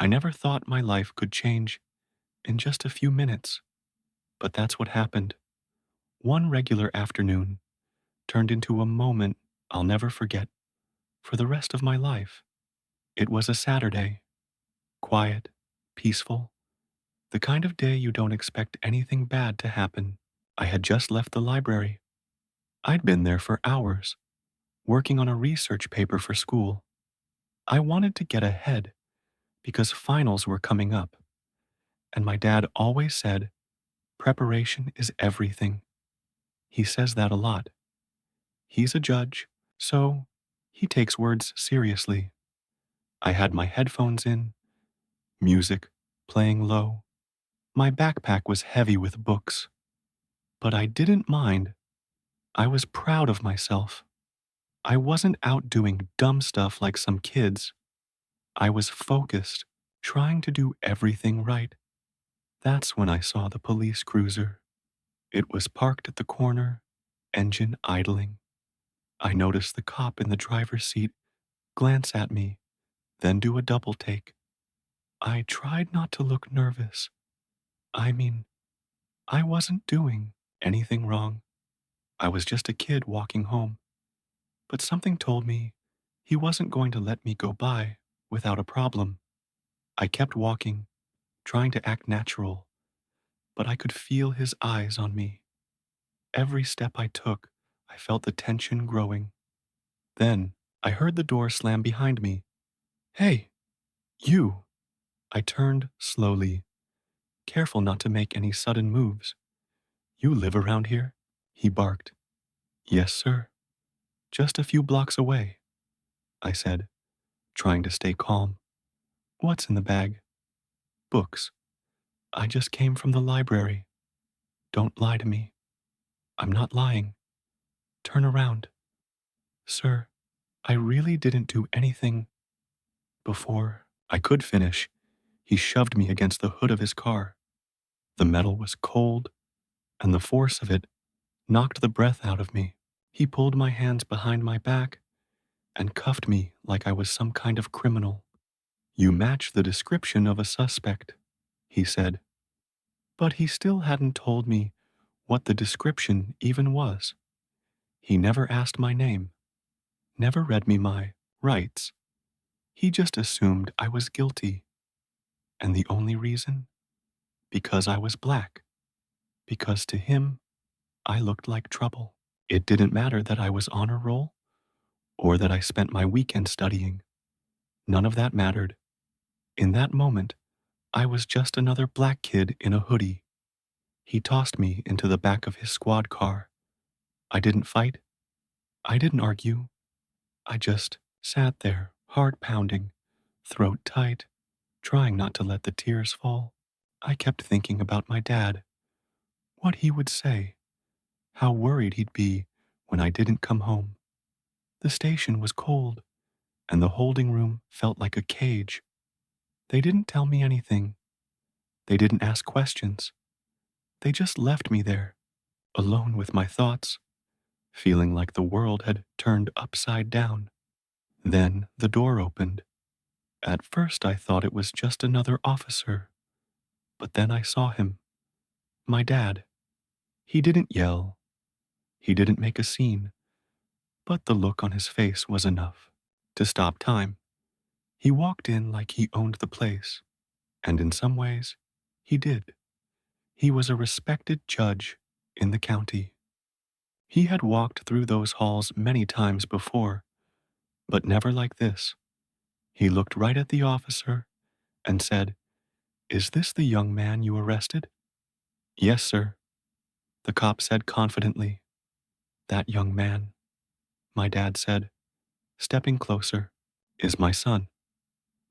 I never thought my life could change in just a few minutes, but that's what happened. One regular afternoon turned into a moment I'll never forget for the rest of my life. It was a Saturday, quiet, peaceful, the kind of day you don't expect anything bad to happen. I had just left the library. I'd been there for hours, working on a research paper for school. I wanted to get ahead because finals were coming up, and my dad always said, preparation is everything. He says that a lot. He's a judge, so he takes words seriously. I had my headphones in, music playing low. My backpack was heavy with books, but I didn't mind. I was proud of myself. I wasn't out doing dumb stuff like some kids. I was focused, trying to do everything right. That's when I saw the police cruiser. It was parked at the corner, engine idling. I noticed the cop in the driver's seat glance at me, then do a double take. I tried not to look nervous. I mean, I wasn't doing anything wrong. I was just a kid walking home. But something told me he wasn't going to let me go by without a problem. I kept walking, trying to act natural, but I could feel his eyes on me. Every step I took, I felt the tension growing. Then, I heard the door slam behind me. Hey, you! I turned slowly, careful not to make any sudden moves. You live around here? He barked. Yes, sir. Just a few blocks away, I said, trying to stay calm. What's in the bag? Books. I just came from the library. Don't lie to me. I'm not lying. Turn around. Sir, I really didn't do anything. Before I could finish, he shoved me against the hood of his car. The metal was cold, and the force of it knocked the breath out of me. He pulled my hands behind my back and cuffed me like I was some kind of criminal. You match the description of a suspect, he said. But he still hadn't told me what the description even was. He never asked my name, never read me my rights. He just assumed I was guilty. And the only reason? Because I was black. Because to him, I looked like trouble. It didn't matter that I was honor roll or that I spent my weekend studying. None of that mattered. In that moment, I was just another black kid in a hoodie. He tossed me into the back of his squad car. I didn't fight. I didn't argue. I just sat there, heart pounding, throat tight, trying not to let the tears fall. I kept thinking about my dad, what he would say, how worried he'd be when I didn't come home. The station was cold, and the holding room felt like a cage. They didn't tell me anything. They didn't ask questions. They just left me there, alone with my thoughts, feeling like the world had turned upside down. Then the door opened. At first I thought it was just another officer, but then I saw him. My dad. He didn't yell. He didn't make a scene, but the look on his face was enough to stop time. He walked in like he owned the place, and in some ways, he did. He was a respected judge in the county. He had walked through those halls many times before, but never like this. He looked right at the officer and said, "Is this the young man you arrested?" "Yes, sir," the cop said confidently. "That young man," my dad said, stepping closer, "is my son."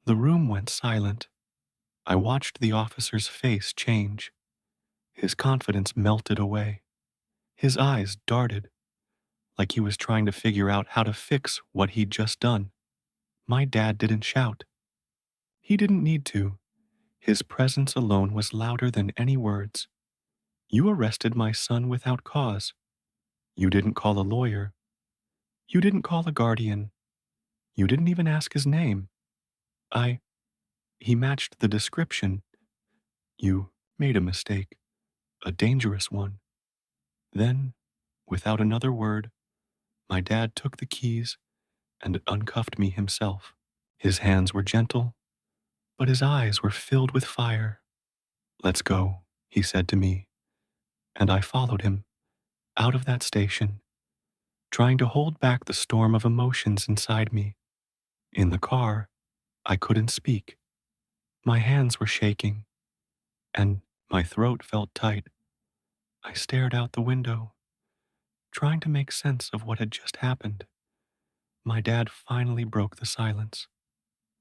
The room went silent. I watched the officer's face change. His confidence melted away. His eyes darted, like he was trying to figure out how to fix what he'd just done. My dad didn't shout. He didn't need to. His presence alone was louder than any words. "You arrested my son without cause. You didn't call a lawyer. You didn't call a guardian. You didn't even ask his name. I He matched the description. You made a mistake, a dangerous one. Then, without another word, my dad took the keys and uncuffed me himself. His hands were gentle, but his eyes were filled with fire. Let's go, he said to me, and I followed him out of that station, trying to hold back the storm of emotions inside me. In the car, I couldn't speak. My hands were shaking, and my throat felt tight. I stared out the window, trying to make sense of what had just happened. My dad finally broke the silence.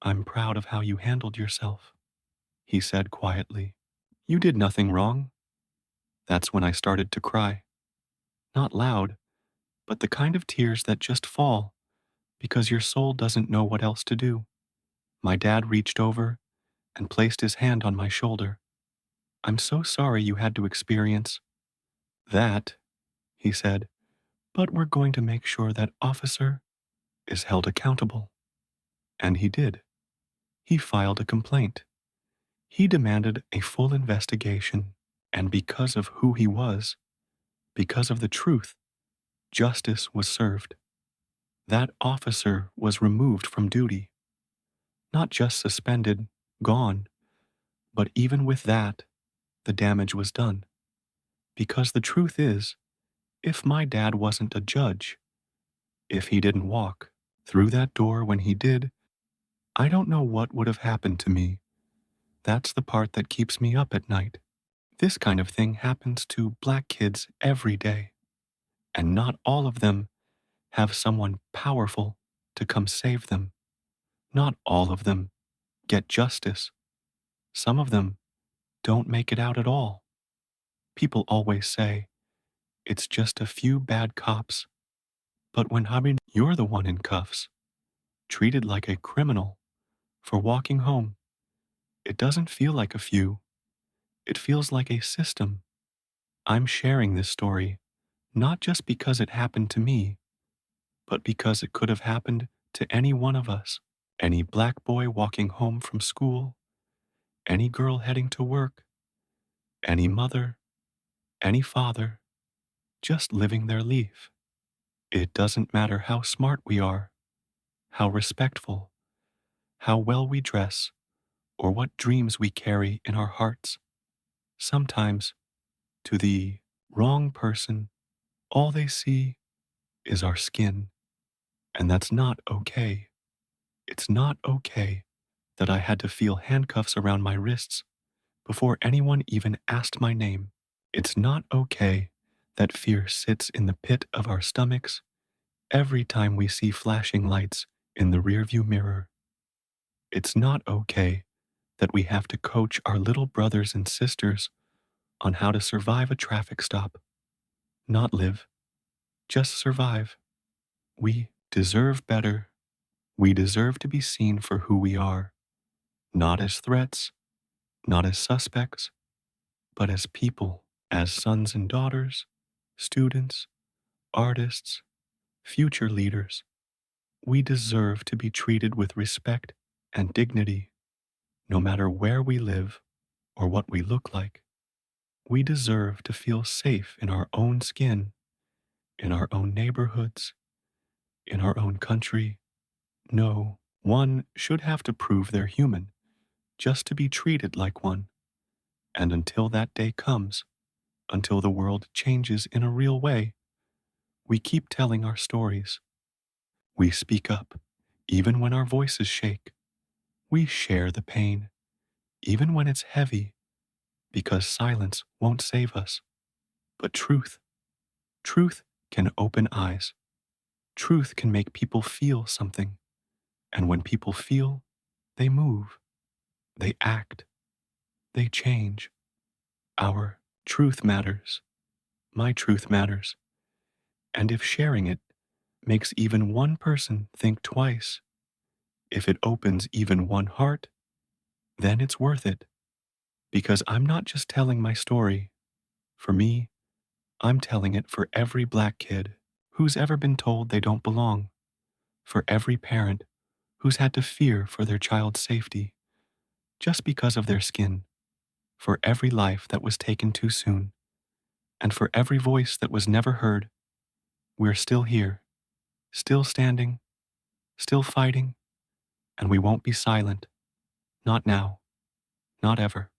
I'm proud of how you handled yourself, he said quietly. You did nothing wrong. That's when I started to cry. Not loud, but the kind of tears that just fall because your soul doesn't know what else to do. My dad reached over and placed his hand on my shoulder. I'm so sorry you had to experience that, he said, but we're going to make sure that officer is held accountable. And he did. He filed a complaint. He demanded a full investigation, and because of who he was, because of the truth, justice was served. That officer was removed from duty, not just suspended, gone, but even with that, the damage was done. Because the truth is, if my dad wasn't a judge, if he didn't walk through that door when he did, I don't know what would have happened to me. That's the part that keeps me up at night. This kind of thing happens to black kids every day, and not all of them have someone powerful to come save them. Not all of them get justice. Some of them don't make it out at all. People always say, it's just a few bad cops. But when you're the one in cuffs, treated like a criminal for walking home, it doesn't feel like a few. It feels like a system. I'm sharing this story not just because it happened to me, but because it could have happened to any one of us. Any black boy walking home from school, any girl heading to work, any mother, any father, just living their life. It doesn't matter how smart we are, how respectful, how well we dress, or what dreams we carry in our hearts. Sometimes, to the wrong person, all they see is our skin, and that's not okay. It's not okay that I had to feel handcuffs around my wrists before anyone even asked my name. It's not okay that fear sits in the pit of our stomachs every time we see flashing lights in the rearview mirror. It's not okay that we have to coach our little brothers and sisters on how to survive a traffic stop. Not live, just survive. We deserve better. We deserve to be seen for who we are, not as threats, not as suspects, but as people, as sons and daughters, students, artists, future leaders. We deserve to be treated with respect and dignity, no matter where we live or what we look like. We deserve to feel safe in our own skin, in our own neighborhoods, in our own country. No one should have to prove they're human just to be treated like one. And until that day comes, until the world changes in a real way, we keep telling our stories. We speak up, even when our voices shake. We share the pain, even when it's heavy, because silence won't save us. But truth can open eyes. Truth can make people feel something. And when people feel, they move, they act, they change. Our truth matters. My truth matters. And if sharing it makes even one person think twice, if it opens even one heart, then it's worth it. Because I'm not just telling my story. For me, I'm telling it for every black kid who's ever been told they don't belong, for every parent who's had to fear for their child's safety, just because of their skin, for every life that was taken too soon, and for every voice that was never heard. We're still here, still standing, still fighting, and we won't be silent. Not now, not ever.